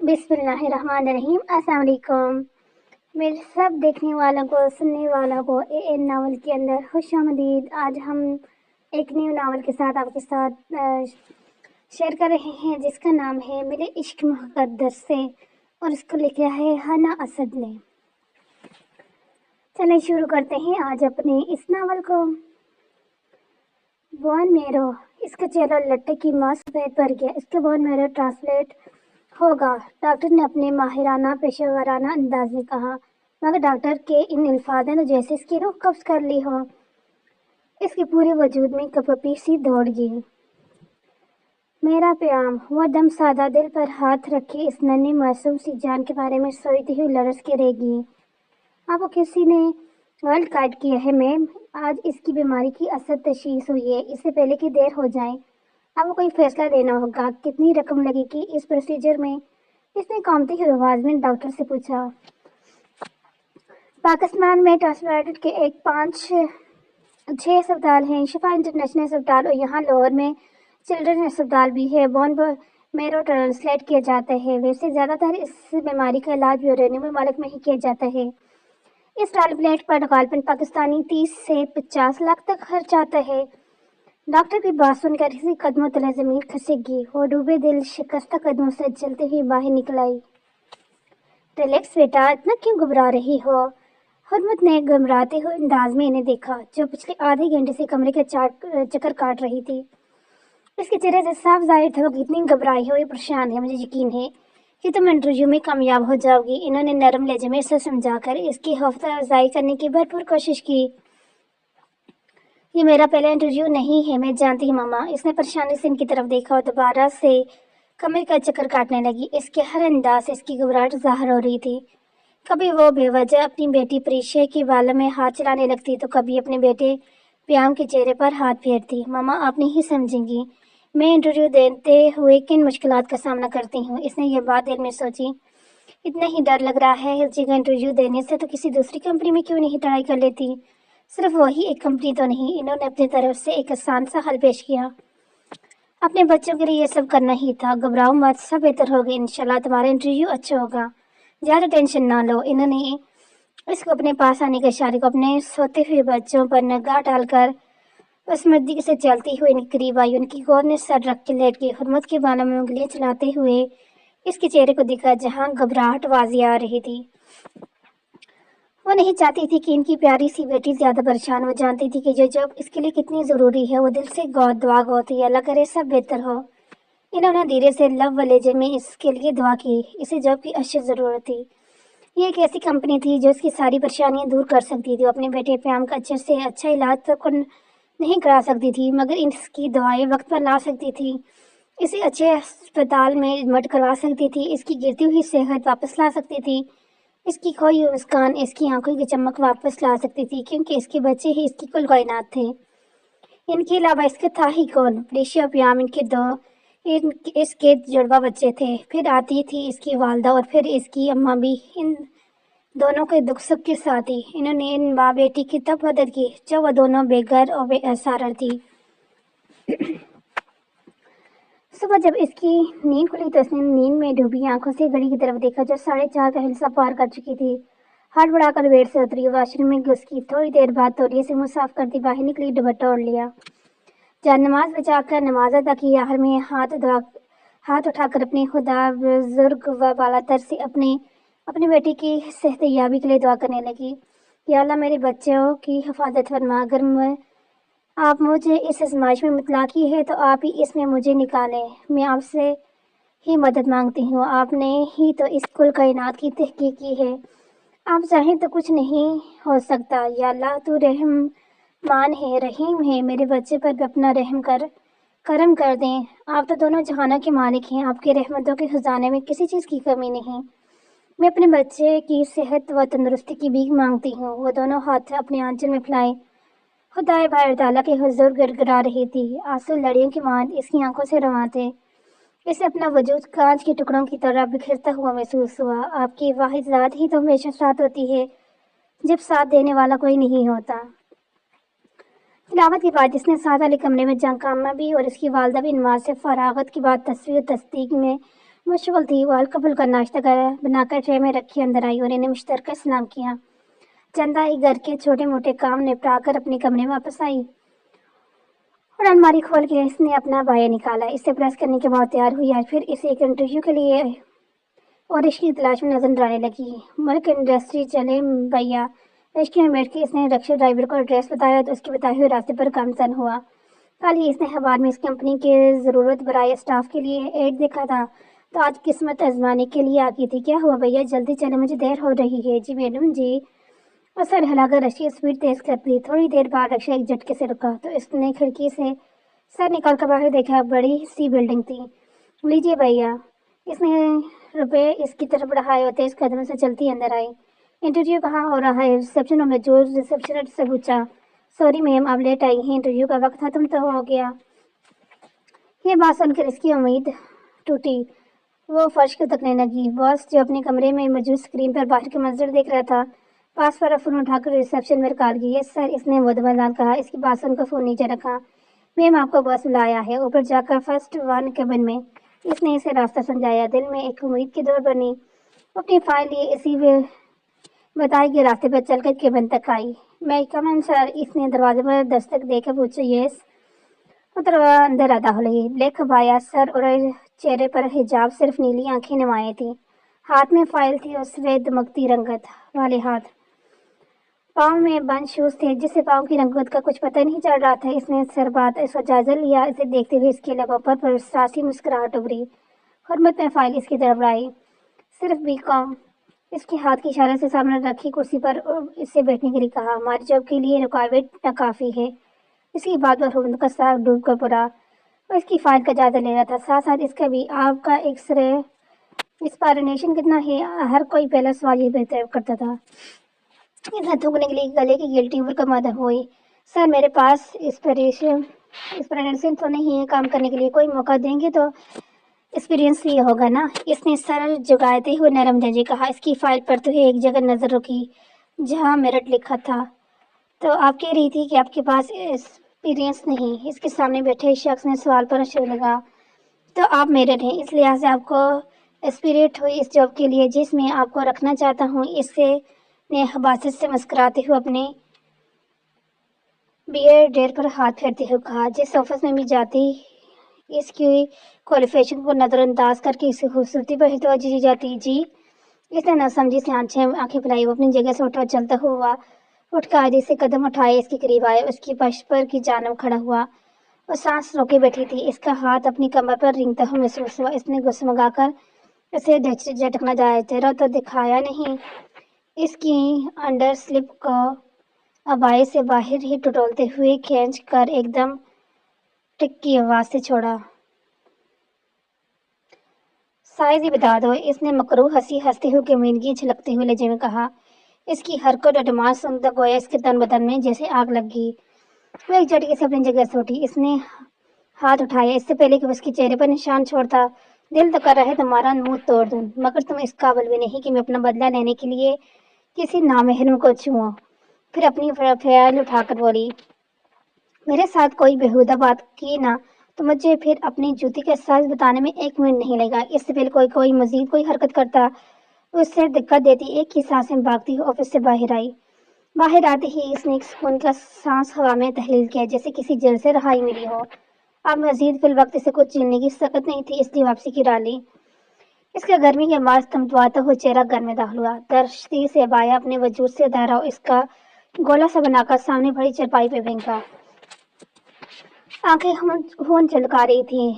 بسم اللہ الرحمن الرحیم۔ السلام علیکم میرے سب دیکھنے والوں کو، سننے والوں کو اے ناول کے اندر خوش آمدید۔ آج ہم ایک نیو ناول کے ساتھ آپ کے ساتھ شیئر کر رہے ہیں، جس کا نام ہے میرے عشق مقدس سے، اور اس کو لکھا ہے ہنا اسد نے۔ چلیں شروع کرتے ہیں آج اپنے اس ناول کو۔ بون میرو، اس کا چہرہ لٹے کی ماں سفید پڑ گیا۔ اس کے بون میرو ٹرانسلیٹ ہوگا، ڈاکٹر نے اپنے ماہرانہ پیشہ ورانہ انداز میں کہا، مگر ڈاکٹر کے ان الفاظ نے جیسے اس کی روح قبض کر لی ہو۔ اس کے پورے وجود میں کپپی سی دوڑ گئی۔ میرا پیام، وہ دم سادہ دل پر ہاتھ رکھے اس ننھی معصوم سی جان کے بارے میں سوچتی ہوئی لرز کے رہ گئی۔ اب وہ کسی نے ورلڈ کاٹ کیا ہے میم، آج اس کی بیماری کی اصل تشخیص ہوئی ہے، اس سے پہلے کہ دیر ہو جائے۔ اب کوئی فیصلہ لینا ہوگا، کتنی رقم لگے گی اس پروسیجر میں؟ اس نے کانپتی ہوئی آواز میں ڈاکٹر سے پوچھا۔ پاکستان میں ٹرانسپلانٹ کے 5-6 اسپتال ہیں، شفا انٹرنیشنل اسپتال، اور یہاں لاہور میں چلڈرن اسپتال بھی ہے۔ بون میرو ٹرانسپلانٹ کیا جاتا ہے، ویسے زیادہ تر اس بیماری کا علاج بیرونی ممالک میں ہی کیا جاتا ہے۔ اس ٹرانسپلانٹ پر غالباً پاکستانی 30 سے 50 لاکھ تک خرچ آتا ہے۔ ڈاکٹر کی بات سن کر اسی قدموں تلے زمین کھسک گئی۔ وہ ڈوبے دل شکستہ قدموں سے چلتے ہوئے باہر نکل آئی۔ ریلیکس بیٹا، اتنا کیوں گھبرا رہی ہو؟ حرمت نے گھبراتے ہوئے انداز میں انہیں دیکھا، جو پچھلے آدھے گھنٹے سے کمرے کے چکر کاٹ رہی تھی۔ اس کے چہرے سے صاف ظاہر تھا وہ کتنی گھبرائی ہوئی پریشان ہے۔ مجھے یقین ہے کہ تم انٹرویو میں کامیاب ہو جاؤ گی، انہوں نے نرم لہجے میں اسے سمجھا کر اس کی حوصلہ افزائی کرنے کی بھرپور کوشش کی۔ یہ میرا پہلا انٹرویو نہیں ہے، میں جانتی ہوں ماما۔ اس نے پریشانی سے ان کی طرف دیکھا اور دوبارہ سے کمرے کا چکر کاٹنے لگی۔ اس کے ہر انداز سے اس کی گھبراہٹ ظاہر ہو رہی تھی۔ کبھی وہ بے وجہ اپنی بیٹی پریشا کے بالوں میں ہاتھ چلانے لگتی تو کبھی اپنے بیٹے پیام کے چہرے پر ہاتھ پھیرتی۔ ماما آپ نہیں سمجھیں گی، میں انٹرویو دیتے ہوئے کن مشکلات کا سامنا کرتی ہوں۔ اس نے یہ بات دل میں سوچی۔ اتنا ہی ڈر لگ رہا ہے اس جگہ انٹرویو دینے سے تو کسی دوسری کمپنی میں کیوں نہیں ٹرائی کر لیتی؟ صرف وہی ایک کمپنی تو نہیں؟ انہوں نے اپنی طرف سے ایک آسان سا حل پیش کیا۔ اپنے بچوں کے لیے یہ سب کرنا ہی تھا۔ گھبراؤ مت، سب بہتر ہوگا انشاءاللہ، تمہارا انٹرویو اچھا ہوگا، زیادہ ٹینشن نہ لو۔ انہوں نے اس کو اپنے پاس آنے کے اشارے کو اپنے سوتے ہوئے بچوں پر نگاہ ڈال کر اس مردی سے چلتی ہوئی ان کے قریب آئی۔ ان کی گود میں سر رکھ کے لیٹ گئی، حرمت کے بالوں میں انگلیاں چلاتے ہوئے اس کے چہرے کو دیکھا جہاں گھبراہٹ واضح آ رہی تھی۔ وہ نہیں چاہتی تھی کہ ان کی پیاری سی بیٹی زیادہ پریشان۔ وہ جانتی تھی کہ جو جاب اس کے لیے کتنی ضروری ہے۔ وہ دل سے دعا ہوتی ہے، اللہ کرے سب بہتر ہو۔ انہوں نے دھیرے سے لب و لہجے میں اس کے لیے دعا کی۔ اسے جاب کی اشد ضرورت تھی۔ یہ ایک ایسی کمپنی تھی جو اس کی ساری پریشانیاں دور کر سکتی تھی۔ وہ اپنے بیٹے پیام کا اچھے سے اچھا علاج تو نہیں کرا سکتی تھی، مگر اس کی دعائیں وقت پر لا سکتی تھی، اسے اچھے اسپتال میں ایڈمٹ کروا سکتی تھی، اس کی گرتی ہوئی صحت واپس لا سکتی تھی، اس کی کھوئی ہوئی مسکان، اس کی آنکھوں کی چمک واپس لا سکتی تھی، کیونکہ اس کے بچے ہی اس کی کل کائنات تھے۔ ان کے علاوہ اس کا تھا ہی کون؟ پریشا اور پیام ان کے اس کے جڑواں بچے تھے۔ پھر آتی تھی اس کی والدہ اور پھر اس کی اماں بھی، ان دونوں کے دکھ سکھ کے ساتھی۔ انہوں نے ان ماں بیٹی کی تب مدد کی جب وہ دونوں بے گھر اور بے سہارا تھی۔ صبح جب اس کی نیند کھلی تو اس نے نیند میں ڈوبی آنکھوں سے گھڑی کی طرف دیکھا جو 4:30 کا حصہ پار کر چکی تھی۔ ہاتھ بڑھا کر بیڈ سے اتری، واش روم میں گھسکی، تھوڑی دیر بعد تولیے سے منہ صاف کرتی باہر نکلی، دوپٹہ اوڑھ لیا، جان نماز بچا کر نماز ادا کی، آخر میں ہاتھ اٹھا کر اپنے خدا بزرگ و بالا تر سے اپنے بیٹی کی صحت یابی کے لیے دعا کرنے لگی۔ یا اللہ میرے بچوں کی حفاظت فرما، اگر آپ مجھے اس آزمائش میں مبتلا کی ہے تو آپ ہی اس میں مجھے نکالیں، میں آپ سے ہی مدد مانگتی ہوں، آپ نے ہی تو اس کل کائنات کی تحقیق کی ہے، آپ چاہیں تو کچھ نہیں ہو سکتا۔ یا اللہ تو رحمان ہے، رحیم ہے، میرے بچے پر بھی اپنا کرم کر دیں، آپ تو دونوں جہانوں کے مالک ہیں، آپ کے رحمتوں کے خزانے میں کسی چیز کی کمی نہیں، میں اپنے بچے کی صحت و تندرستی کی بھیک مانگتی ہوں۔ وہ دونوں ہاتھ اپنے آنچل میں پھیلائے خدائے باری تعالیٰ کے حضور گڑگڑا رہی تھی، آنسو لڑیوں کی مانند اس کی آنکھوں سے رواں تھے، اسے اپنا وجود کانچ کے ٹکڑوں کی طرح بکھرتا ہوا محسوس ہوا۔ آپ کی واحد ذات ہی تو ہمیشہ ساتھ ہوتی ہے جب ساتھ دینے والا کوئی نہیں ہوتا۔ تلاوت کے بعد اس نے ساتھ والے کمرے میں جہاں کامہ بھی اور اس کی والدہ بھی نماز سے فراغت کے بعد تصویر تصدیق میں مشغول تھی، وہ ہلکا پھلکا ناشتہ بنا کر ٹرے میں رکھی اندر آئی اور انہیں مشترکہ سلام کیا۔ چندہ ہی گھر کے چھوٹے موٹے کام نپٹا کر اپنے کمرے میں واپس آئی اور الماری کھول کے اس نے اپنا بایا نکالا۔ اسے پریس کرنے کے بعد تیار ہوئی۔ آج پھر اسے ایک انٹرویو کے لیے اور رشتے کی تلاش میں نظر آنے لگی۔ ملک انڈسٹری چلے بھیا۔ رشتے میں بیٹھ کے اس نے رکشہ ڈرائیور کو ایڈریس بتایا تو اس کے بتائے ہوئے راستے پر گامزن ہوا۔ کل ہی اس نے اخبار میں اس کمپنی کے ضرورت برائے اسٹاف کے لیے ایڈ دیکھا تھا تو آج قسمت آزمانے کے لیے آ گئی تھی۔ کیا ہوا بھیا؟ جلدی چلے، مجھے دیر ہو رہی ہے۔ جی میڈم جی۔ اور سر ہلا کر رکشے کی سپیڈ تیز کر دی۔ تھوڑی دیر بعد رکشہ ایک جھٹکے سے رکا تو اس نے کھڑکی سے سر نکال کر باہر دیکھا۔ بڑی سی بلڈنگ تھی۔ لیجیے بھیا۔ اس نے روپے اس کی طرف بڑھائے اور تیز قدم سے چلتی اندر آئی۔ انٹرویو کہاں ہو رہا ہے؟ ریسیپشن روم میں جو ریسیپشنسٹ سے پوچھا۔ سوری میم، آپ لیٹ آئی ہیں، انٹرویو کا وقت ختم تو ہو گیا۔ یہ بات سن کر اس کی امید ٹوٹی۔ وہ فرش کو تکنے لگی۔ باس جو اپنے کمرے میں موجود اسکرین پر باہر کے منظر دیکھ رہا تھا پاس پر فون اٹھا کر ریسیپشن میں کال کی۔ یس سر، اس نے مدمن کہا۔ اس کی بات سن کر فون نیچے رکھا۔ میم آپ کو باس بلایا ہے، اوپر جا کر فرسٹ ون کیبن میں۔ اس نے اسے راستہ سمجھایا۔ دل میں ایک امید کی دوڑ بنی۔ اپنی فائل لیے اسی بتائے گئے راستے پر چل کر کیبن تک آئی۔ میں کم ان سر؟ اس نے دروازے پر دستک دے کر پوچھا۔ یس۔ اندر داخل ہوئی۔ بلیک عبایا سر اور چہرے پر حجاب، صرف نیلی آنکھیں نمایاں تھیں۔ ہاتھ میں فائل تھی اور سفید دمکتی رنگت والے ہاتھ۔ پاؤں میں بند شوز تھے جس سے پاؤں کی رنگت کا کچھ پتہ نہیں چل رہا تھا۔ اس نے سربات اس کا جائزہ لیا۔ اسے دیکھتے ہوئے اس کے لبوں پر پرساسی مسکراہٹ ابھری۔ حرمت میں فائل اس کی طرف بڑھائی۔ صرف بی کام۔ اس کے ہاتھ کے اشارے سے سامنے رکھی کرسی پر اس سے بیٹھنے کے لیے کہا۔ ہماری جاب کے لیے ریکوائرمنٹ ناکافی ہے۔ اس کی بات پر حکومت کا ساتھ ڈوب کر پڑا اور اس کی فائل کا جائزہ لے رہا تھا، ساتھ ساتھ اس کا بھی۔ آپ کا ایکس رے ایکسپائرنیشن کتنا ہے؟ ہر کوئی پہلا سوال یہ بہتر کرتا تھا۔ اس نے تھوکنے کے لیے گلے کی گلٹی اوپر کمر ہوئی۔ سر میرے پاس ایکسپیرینس تو نہیں ہے، کام کرنے کے لیے کوئی موقع دیں گے تو ایکسپیرینس بھی ہوگا نا؟ اس نے سر جھکاتے ہوئے نرم لہجے کہا۔ اس کی فائل پڑھتے ہوئے ایک جگہ نظر رکی جہاں میرٹ لکھا تھا۔ تو آپ کہہ رہی تھی کہ آپ کے پاس ایکسپیرینس نہیں؟ اس کے سامنے بیٹھے شخص نے سوال پر شروع لگا۔ تو آپ میرٹ ہیں، اس لحاظ سے آپ کو ایسپریٹ ہوئی اس جاب کے لیے جس میں آپ کو رکھنا چاہتا ہوں۔ اس نے حباست سے مسکراتے ہوئے اپنے بیئر ڈیر پر ہاتھ پھیرتے ہوئے کہا۔ جس آفس میں بھی جاتی اس کی کوالیفیکیشن کو نظر انداز کر کے اس کی خوبصورتی پر ہی توجہ دی جاتی۔ جی؟ اس نے نہ سمجھی سے آنکھیں پھیلائی۔ وہ اپنی جگہ سے اٹھا چلتا ہوا اٹھ کر آہستہ سے قدم اٹھائے اس کے قریب آیا، اس کی پشت پر کی جانب کھڑا ہوا اور سانس روکے بیٹھی تھی۔ اس کا ہاتھ اپنی کمر پر رینگتا ہوا محسوس ہوا۔ اس نے گسمگا کر اسے جھٹکنا چاہا۔ چہرہ تو دکھایا نہیں۔ اس کی انڈر سلپ کو عبائے سے باہر ہی ٹٹولتے ہوئے کھینچ کر ایک دم ٹک کی آواز سے چھوڑا۔ سائز ہی بتا دو۔ اس نے مکروہ ہنسی ہنستے ہوئے کمینگی جھلکتے ہوئے لہجے میں کہا۔ اس کی حرکت اور ڈمانڈ سنتا گویا اس کے تن بدن میں جیسے آگ لگ گئی۔ وہ ایک جھٹکے سے اپنی جگہ سے اٹھی۔ اس نے ہاتھ اٹھایا اس سے پہلے کہ اس کے چہرے پر نشان چھوڑتا۔ دل تو کر رہا ہے تمہارا منہ توڑ دوں، مگر تم اس قابل بھی نہیں کہ میں اپنا بدلہ لینے کے لیے کسی نامحرم کو چھوں۔ پھر اپنی فائل اٹھا کر بولی۔ میرے ساتھ کوئی بےہودہ بات کی نا تو مجھے پھر اپنی جوتی کا سائز بتانے میں ایک منٹ نہیں لگا۔ اس سے پہلے کوئی مزید کوئی حرکت کرتا اس سے دھکا دیتی ایک ہی سانس میں بھاگتی ہوئی آفس سے باہر آئی۔ باہر آتے ہی اس نے ایک سکون کا سانس ہوا میں تحلیل کیا جیسے کسی جیل سے رہائی ملی ہو۔ اب مزید فی الوقت اسے کچھ چلنے کی سکت نہیں تھی، اس لیے واپسی کی راہ لی۔ اس کا گرمی کے بعد تمتواتا ہوا چہرہ گھر میں داخل ہوا۔ درشتی سے عبایا اپنے وجود سے دھرا اور اس کا گولا سا بنا کر سامنے پڑی چرپائی پہ پھینکا۔ آنکھیں خون چھلکا رہی تھیں۔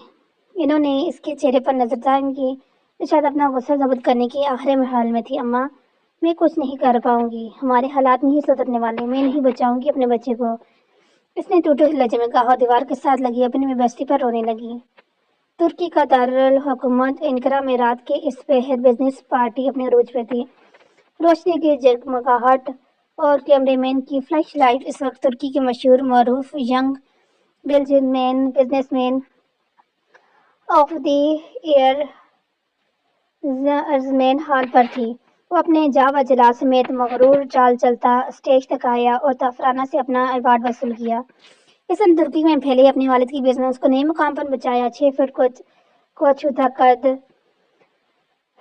انہوں نے اس کے چہرے پر نظر دائم کی تو شاید اپنا غصہ ضبط کرنے کی آخری مرحلے میں تھی۔ اماں میں کچھ نہیں کر پاؤں گی، ہمارے حالات نہیں سدھرنے والے، میں نہیں بچاؤں گی اپنے بچے کو، اس نے ٹوٹے ہوئے لہجے میں کہا اور دیوار کے ساتھ لگی اپنی ویبسٹی پر رونے لگی۔ ترکی کا دارالحکومت انقرہ میں رات کے اس پہر بزنس پارٹی اپنے عروج پہ تھی۔ روشنی کی جگمگاہٹ اور کیمرے مین کی فلیش لائٹ اس وقت ترکی کے مشہور معروف young businessman of the year ارزمین ہال پر تھی۔ وہ اپنے جا و جلال سمیت مغرور چال چلتا اسٹیج تک آیا اور تافرانہ سے اپنا ایوارڈ وصول کیا۔ اس نے ترکی میں پھیلے اپنے والد کی بزنس کو نئے مقام پر پہنچایا۔ 6 فٹ کو چھوتا قد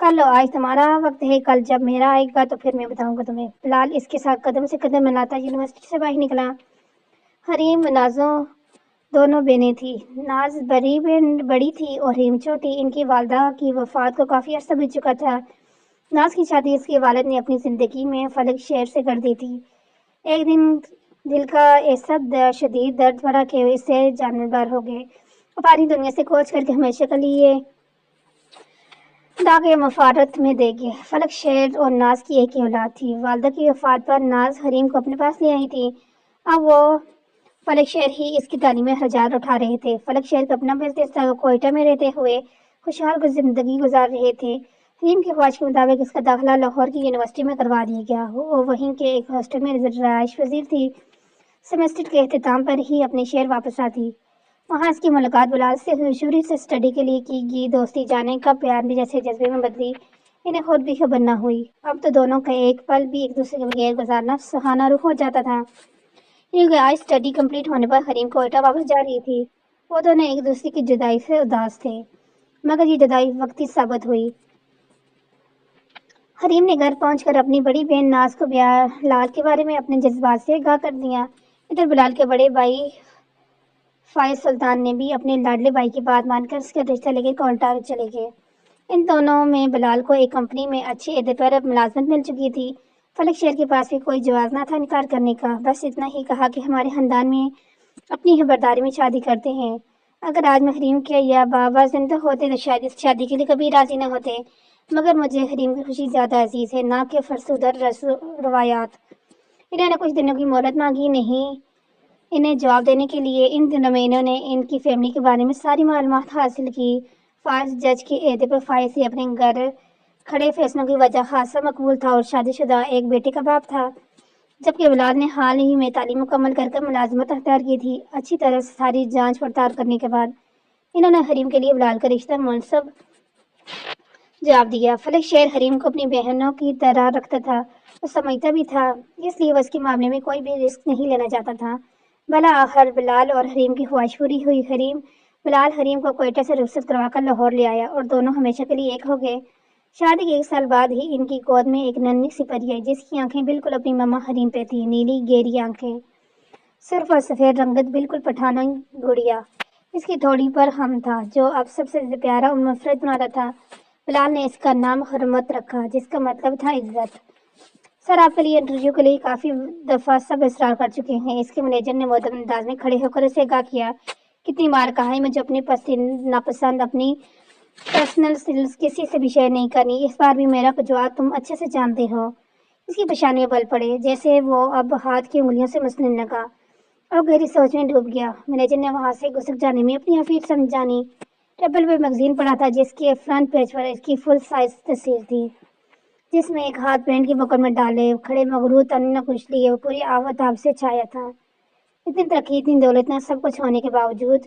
کر لو، آج تمہارا وقت ہے، کل جب میرا آئے گا تو پھر میں بتاؤں گا تمہیں۔ بلال اس کے ساتھ قدم سے قدم ملاتا یونیورسٹی سے باہر نکلا۔ حریم و نازوں دونوں بہنیں تھیں۔ ناز بڑی تھی اور حریم چھوٹی۔ ان کی والدہ کی وفات کو کافی عرصہ بیت چکا تھا۔ ناز کی شادی اس کے والد نے اپنی زندگی میں فلک شہر سے کر دی تھی۔ ایک دن دل کا ایسا شدید درد پڑا کہ اس سے جانبر ہو گئے۔ اپنی دنیا سے کوچ کر کے ہمیشہ کے لیے داغ مفارقت میں دے گئے۔ فلک شہر اور ناز کی ایک ہی اولاد تھی۔ والدہ کی وفات پر ناز حریم کو اپنے پاس لے آئی تھی۔ اب وہ فلک شہر ہی اس کی تعلیمی اخراجات اٹھا رہے تھے۔ فلک شہر کا اپنا بزنس تھا۔ وہ کوئٹہ میں رہتے ہوئے خوشحال زندگی گزار رہے تھے۔ حریم کی خواہش کے مطابق اس کا داخلہ لاہور کی یونیورسٹی میں کروا دیا گیا۔ وہ وہیں کے ایک ہاسٹل میں رہائش پذیر تھی۔ سیمسٹر کے اختتام پر ہی اپنے شہر واپس آتی۔ وہاں اس کی ملاقات بلال سے شروع سے اسٹڈی کے لیے کی گئی دوستی جانے کا پیار بھی جیسے جذبے میں بدلی۔ انہیں خود بھی خبر نہ ہوئی۔ اب تو دونوں کا ایک پل بھی ایک دوسرے کے بغیر گزارنا سہانا روح ہو جاتا تھا۔ کیونکہ آج اسٹڈی کمپلیٹ ہونے پر حریم کوئٹہ واپس جا رہی تھی۔ وہ دونوں ایک دوسرے کی جدائی سے اداس تھے، مگر یہ جدائی وقتی ثابت ہوئی۔ حریم نے گھر پہنچ کر اپنی بڑی بہن ناز کو بلال کے بارے میں اپنے جذبات سے آگاہ کر دیا۔ ادھر بلال کے بڑے بھائی فائز سلطان نے بھی اپنے لاڈلے بھائی کی بات مان کر اس کا رشتہ لے کے کوئٹہ چلے گئے۔ ان دونوں میں بلال کو ایک کمپنی میں اچھے عہدے پر ملازمت مل چکی تھی۔ فلک شہر کے پاس بھی کوئی جواز نہ تھا انکار کرنے کا، بس اتنا ہی کہا کہ ہمارے خاندان میں اپنی خبرداری میں شادی کرتے ہیں۔ اگر آج میں حریم کے یا بابا زندہ ہوتے تو شاید اس شادی کے لیے کبھی راضی نہ ہوتے، مگر مجھے حریم کی خوشی زیادہ عزیز ہے، نہ کہ فرسودہ روایات۔ انہوں نے کچھ دنوں کی مہلت مانگی۔ نہیں، انہیں جواب دینے کے لیے ان دنوں میں انہوں نے ان کی فیملی کے بارے میں ساری معلومات حاصل کی۔ فائز جج کے عہدے پر فائز سے اپنے گھر کھڑے فیصلوں کی وجہ خاصا مقبول تھا اور شادی شدہ ایک بیٹے کا باپ تھا، جبکہ بلال نے حال ہی میں تعلیم مکمل کر کر ملازمت اختیار کی تھی۔ اچھی طرح سے ساری جانچ پڑتال کرنے کے بعد انہوں نے حریم کے لیے بلال کا رشتہ مناسب جواب دیا۔ فلک شہر حریم کو اپنی بہنوں کی طرح رکھتا تھا، وہ سمجھتا بھی تھا، اس لیے وہ اس کے معاملے میں کوئی بھی رسک نہیں لینا چاہتا تھا۔ بالآخر بلال اور حریم کی خواہش پوری ہوئی۔ بلال حریم کو کوئٹہ سے رخصت کروا کر لاہور لے آیا اور دونوں ہمیشہ کے لیے ایک ہو گئے۔ شادی کے 1 سال بعد ہی ان کی گود میں ایک ننھی سی پری آئی، جس کی آنکھیں بالکل اپنی ماما حریم پہ تھی، نیلی گہری آنکھیں، سرخ اور سفید رنگت، بالکل پٹھانوں گڑیا۔ اس کی تھوڑی پر ہم تھا جو اب سب سے پیارا اور منفرد بناتا تھا۔ بلال نے اس کا نام حرمت رکھا، جس کا مطلب تھا عزت۔ سر، آپ کے لیے انٹرویو کے لیے کافی دفعہ سب اصرار کر چکے ہیں، اس کے مینیجر نے مؤدب انداز میں کھڑے ہو کر اسے آگاہ کیا۔ کتنی بار کہا ہے مجھے اپنی ناپسند، اپنی پرسنل سیلز کسی سے بھی شیئر نہیں کرنی، اس بار بھی میرا جواب تم اچھے سے جانتے ہو۔ اس کی پیشانی میں بل پڑے، جیسے وہ اب ہاتھ کی انگلیوں سے مسلنے لگا اور گہری سوچ میں ڈوب گیا۔ مینیجر نے وہاں سے گھسک جانے میں اپنی حفیظ سمجھانی۔ ٹیبل پہ میگزین پڑا تھا، جس کے فرنٹ پیج پر اس کی فل سائز تصویر تھی، جس میں ایک ہاتھ پینٹ کی پاکٹ میں ڈالے کھڑے مغرور تن نہ کچھ لیے وہ پوری آب سے چھایا تھا۔ اتنی ترقی، اتنی دولت، اتنا سب کچھ ہونے کے باوجود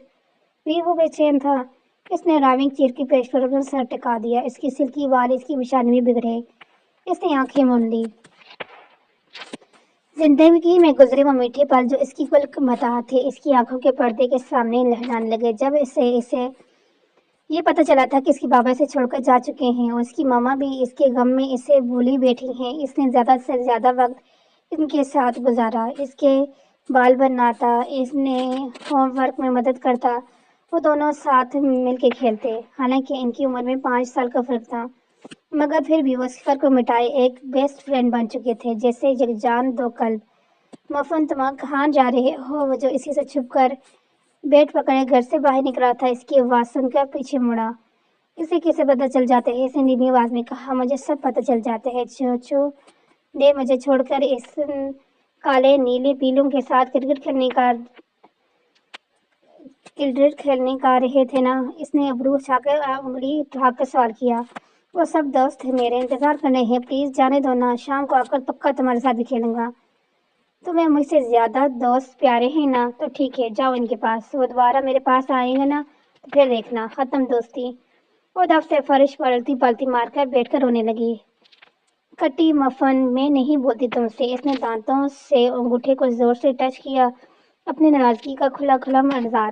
بھی وہ بے چین تھا۔ اس نے راونگ چیر کی پیش پر اپنا سر ٹکا دیا۔ اس کی سلکی وال اس کی پیشانی میں بگڑے۔ اس نے آنکھیں مون لی۔ زندگی میں گزرے وہ میٹھے پل جو اس کی کل متاع تھے، اس کی آنکھوں کے پردے کے سامنے لہرانے لگے۔ جب اسے یہ پتہ چلا تھا کہ اس کے بابا اسے چھوڑ کر جا چکے ہیں اور اس کی ماما بھی اس کے غم میں اسے بھولی بیٹھی ہیں، اس نے زیادہ سے زیادہ وقت ان کے ساتھ گزارا، اس کے بال بناتا، اس نے ہوم ورک میں مدد کرتا، وہ دونوں ساتھ مل کے کھیلتے۔ حالانکہ ان کی عمر میں 5 سال کا فرق تھا، مگر پھر بھی وہ اس فرق کو مٹائے ایک بیسٹ فرینڈ بن چکے تھے، جیسے یک جان دو قلب۔ مفن، تم کہاں جا رہے ہو؟ وہ جو اسی سے چھپ کر بیٹ پکڑے گھر سے باہر نکلا تھا، اس کی آواز سن کر پیچھے مڑا۔ اسے کیسے پتہ چل جاتا ہے؟ اس نے دھیمی آواز میں کہا، مجھے سب پتہ چل جاتا ہے۔ چوچو نے مجھے چھوڑ کر اس کالے نیلے پیلوں کے ساتھ کرکٹ کھیلنے کا رہے تھے نا؟ اس نے ابرو اچھا کر انگلی اٹھا کر سوال کیا۔ وہ سب دوست میرے انتظار کر رہے ہیں، پلیز جانے دو نا، شام کو آ کر پکا تمہارے ساتھ بھی کھیلوں گا۔ تمہیں مجھ سے زیادہ دوست پیارے ہیں نا؟ تو ٹھیک ہے، جاؤ ان کے پاس، وہ دوبارہ میرے پاس آئیں گے نا تو پھر دیکھنا، ختم دوستی۔ وہ دب سے فرش پر الٹی پلٹی مار کر بیٹھ کر رونے لگی۔ کٹی مفن، میں نہیں بولتی تم سے۔ اس نے دانتوں سے انگوٹھے کو زور سے ٹچ کیا، اپنی ناراضگی کا کھلا کھلا اظہار۔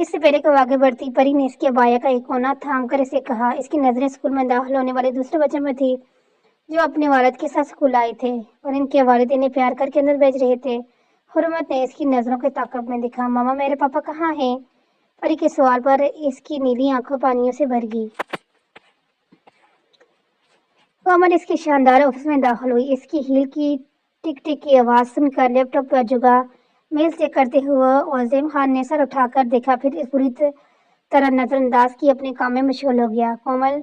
اس سے پہلے کہ وہ آگے بڑھتی، پری نے اس کے عبایا کا ایک کونا تھام کر اسے کہا۔ اس کی نظریں اسکول میں داخل ہونے والے دوسرے بچوں میں تھی جو اپنے والد کے ساتھ اسکول آئے تھے اور ان کے والد انہیں پیار کر کے اندر بھیج رہے تھے۔ حرمت نے اس کی نظروں کے تعاقب میں دیکھا۔ ماما، میرے پاپا کہاں ہیں؟ پری کے سوال پر اس کی نیلی آنکھوں پانیوں سے بھر گئی۔ کومل اس کے شاندار آفس میں داخل ہوئی۔ اس کی ہیل کی ٹک ٹک کی آواز سن کر لیپ ٹاپ پر جگہ میل چیک کرتے ہوئے عظیم خان نے سر اٹھا کر دیکھا، پھر اس بری طرح نظر انداز کی اپنے کام میں مشغول ہو گیا۔ کومل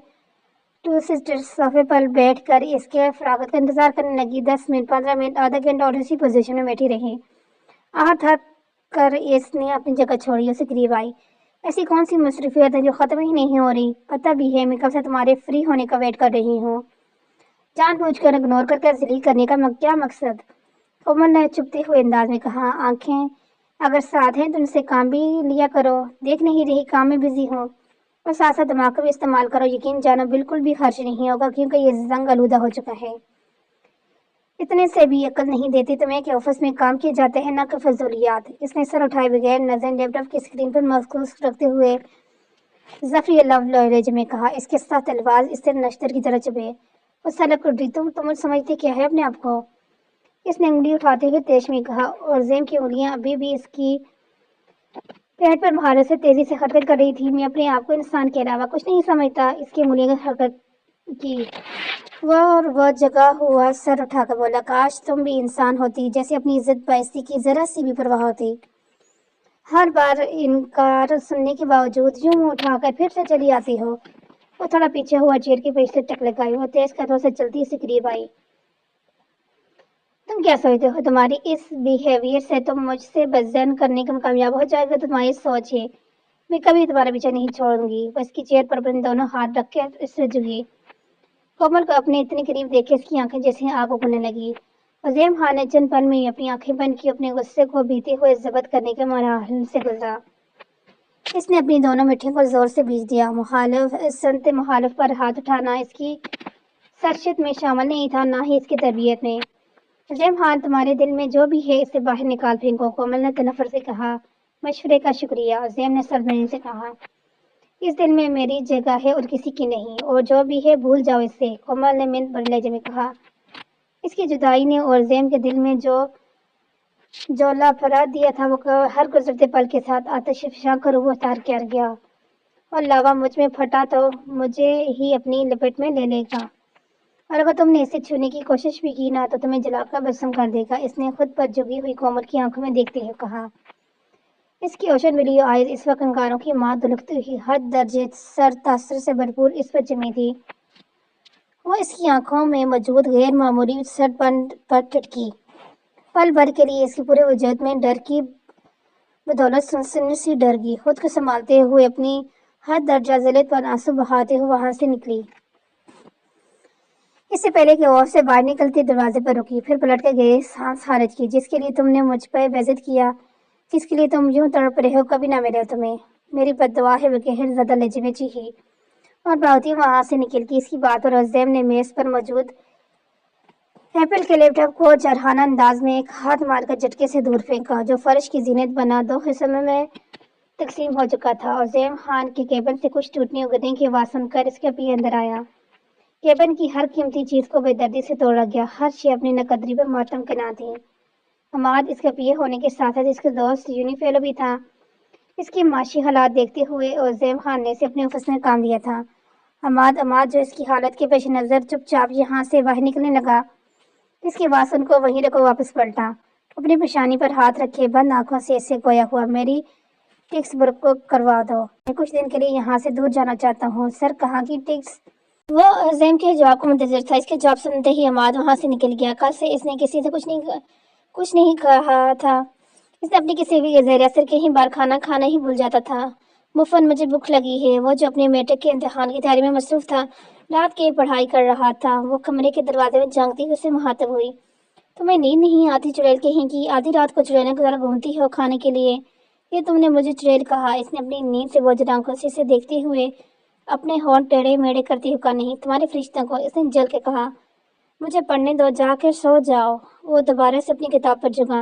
ٹو سسٹرز صوفے پر بیٹھ کر اس کے فراغت کا انتظار کرنے لگی۔ 10 منٹ، 15 منٹ، آدھا گھنٹہ اور اسی پوزیشن میں بیٹھی رہی۔ آہر تھک کر اس نے اپنی جگہ چھوڑی، اسے قریب آئی۔ ایسی کون سی مصروفیت ہے جو ختم ہی نہیں ہو رہی؟ پتہ بھی ہے، میں کب سے تمہارے فری ہونے کا ویٹ کر رہی ہوں۔ جان بوجھ کر اگنور کر کے ذلیل کرنے کا کیا مقصد؟ کومل نے چپتے ہوئے انداز میں کہا۔ آنکھیں اگر ساتھ ہیں تو ان سے کام بھی لیا کرو۔ دیکھ نہیں رہی کام میں بزی ہوں، اور ساتھ ساتھ دماغ کا بھی استعمال کرو۔ یقین جانو بالکل بھی خرچ نہیں ہوگا کیونکہ یہ زنگ آلودہ ہو چکا ہے۔ اتنے سے بھی عقل نہیں دیتی تمہیں کہ آفس میں کام کیے جاتے ہیں، نہ کہ فضولیات۔ اس نے سر اٹھائے بغیر نظریں لیپ ٹاپ کی اسکرین پر مرکوز رکھتے ہوئے ظفری لہجے میں کہا۔ اس کے ساتھ الفاظ اس سے نشتر کی طرح چبھے۔ وہ سلک اٹھی۔ تم سمجھتے کیا ہے اپنے آپ کو؟ اس نے انگلی اٹھاتے ہوئے تیش میں کہا، اور زیم کی انگلیاں ابھی بھی اس کی پیٹ پر مہارت سے تیزی سے حرکت کر رہی تھی۔ میں اپنے آپ کو انسان کے علاوہ کچھ نہیں سمجھتا۔ اس کی انگلیوں کی حرکت کی وہ جگہ ہوا سر اٹھا کر بولا، کاش تم بھی انسان ہوتی، جیسے اپنی عزت بائزتی کی ذرا سی بھی پرواہ ہوتی۔ ہر بار انکار سننے کے باوجود یوں منہ اٹھا کر پھر سے چلی آتی ہو۔ وہ تھوڑا پیچھے ہوا، چیئر کے پیچھے ٹک لگائی۔ وہ تیز قدموں سے چلتی اسے قریب آئی۔ تم کیا سوچتے ہو تمہاری اس بیہیویئر سے تم مجھ سے بزن کرنے میں کامیاب ہو جائے گا؟ تو تمہاری سوچ ہے، میں کبھی تمہارا پیچھا نہیں چھوڑوں گی۔ وہ اس کی چیئر پر اپنے دونوں ہاتھ رکھ کے اس سے جھکی۔ کومل کو اپنے اتنے قریب دیکھے اس کی آنکھیں جیسے آگ اگلنے لگی۔ عظیم خان نے چند پل میں اپنی آنکھیں بند کی، اپنے غصے کو بیتے ہوئے ضبط کرنے کے مراحل سے گزرا۔ اس نے اپنی دونوں مٹھیوں کو زور سے بیچ دیا۔ سنت مخالف پر ہاتھ اٹھانا اس کی سرشت میں شامل نہیں تھا، نہ ہی اس کی تربیت میں۔ عظیم خان، تمہارے دل میں جو بھی ہے اسے باہر نکال پھینکو، کومل نے تنفر سے کہا۔ مشورے کا شکریہ، عظیم نے سرزنش سے کہا۔ اس دل میں میری جگہ ہے اور کسی کی نہیں، اور جو بھی ہے بھول جاؤ اسے، کومل نے منت بھرے لہجے میں کہا۔ اس کی جدائی نے اور عظیم کے دل میں جو لافراد دیا تھا، وہ ہر گزرتے پل کے ساتھ آتش فشاں کروں تار کر گیا، اور لاوا مجھ میں پھٹا تو مجھے ہی اپنی لپیٹ میں لے لے گا، اور اگر تم نے اسے چھونے کی کوشش بھی کی نا تو تمہیں جلا کر بھسم کر دے گا۔ اس نے خود پر جھکی ہوئی کومل کی آنکھوں میں دیکھتے ہوئے کہا۔ اس کی اوشن بلیو آئیز اس وقت انگاروں کی ماں دلکتی ہوئی حد درجے سر تاثر سے بھرپور اس پر جمی تھی۔ وہ اس کی آنکھوں میں موجود غیر معمولی سرد پن پر ٹھٹکی۔ پل بھر کے لیے اس کے پورے وجود میں ڈر کی بدولت سنسنی سی ڈر گئی۔ خود کو سنبھالتے ہوئے اپنی حد درجہ ذلت پر آنسو بہاتے ہوئے وہاں سے نکلی۔ اس سے پہلے کہ وہ سے باہر نکلتی دروازے پر رکی، پھر پلٹ کے گئے سانس خارج کی۔ جس کے لیے تم نے مجھ پہ بیعزت کیا، جس کے لیے تم یوں تڑپ رہے ہو، کبھی نہ ملے تمہیں۔ میری بد دعا ہے، وہ قہر زدہ لہجے میں چیخی، اور بھاگتی وہاں سے نکل گئی۔ اس کی بات پر عظیم نے میز پر موجود ایپل کے لیپ ٹاپ کو جارحانہ انداز میں ایک ہاتھ مار کر جھٹکے سے دور پھینکا، جو فرش کی زینت بنا 2 حصوں میں تقسیم ہو چکا تھا۔ عظیم خان کے کیبن سے کچھ ٹوٹنے اور گدنے کی آواز سن کر اس کا پی اندر آیا۔ کیبن کی ہر قیمتی چیز کو بے دردی سے توڑا گیا، ہر شے اپنی ناقدری پر ماتم کنا تھی۔ عماد اس کا پی اے ہونے کے ساتھ ساتھ اس کا دوست یونی فیلو بھی تھا۔ اس کے معاشی حالات دیکھتے ہوئے عظیم خان نے اسے اپنے آفس میں کام دیا تھا۔ عماد جو اس کی حالت کے پیش نظر چپ چاپ یہاں سے باہر نکلنے لگا، اس کی بات سن کو وہیں رکھو واپس پلٹا، اپنی پیشانی پر ہاتھ رکھے بند آنکھوں سے اس سے گویا ہوا، میری ٹیکس بک کروا دو، میں کچھ دن کے لیے یہاں سے دور جانا چاہتا ہوں۔ سر، کہاں کی ٹیکس؟ وہ عظیم کے جواب کو منتظر تھا۔ اس کے جواب سنتے ہی عماد وہاں سے نکل گیا۔ کل سے اس نے کسی سے کچھ نہیں کہا تھا۔ اس نے اپنی کسی بھی زیر اثر کہیں بار کھانا ہی بھول جاتا تھا۔ مفن، مجھے بھوک لگی ہے۔ وہ جو اپنے میٹرک کے امتحان کی تیاری میں مصروف تھا، رات کی پڑھائی کر رہا تھا۔ وہ کمرے کے دروازے میں جھانکتی ہوئی اسے مخاطب ہوئی۔ تمہیں نیند نہیں آتی چڑیل کہیں کی؟ آدھی رات کو چڑیلوں کی طرح گھومتی ہو کھانے کے لیے؟ یہ تم نے مجھے چڑیل کہا؟ اس نے اپنی نیند سے بوجھل آنکھوں سے اسے دیکھتے ہوئے اپنے ہونٹ ٹیڑھے میڑھے کرتی ہوئی کہا۔ نہیں، تمہارے فرشتوں کو، اس نے جل کے کہا۔ مجھے پڑھنے دو، جا کر سو جاؤ۔ وہ دوبارہ سے اپنی کتاب پر جھکا۔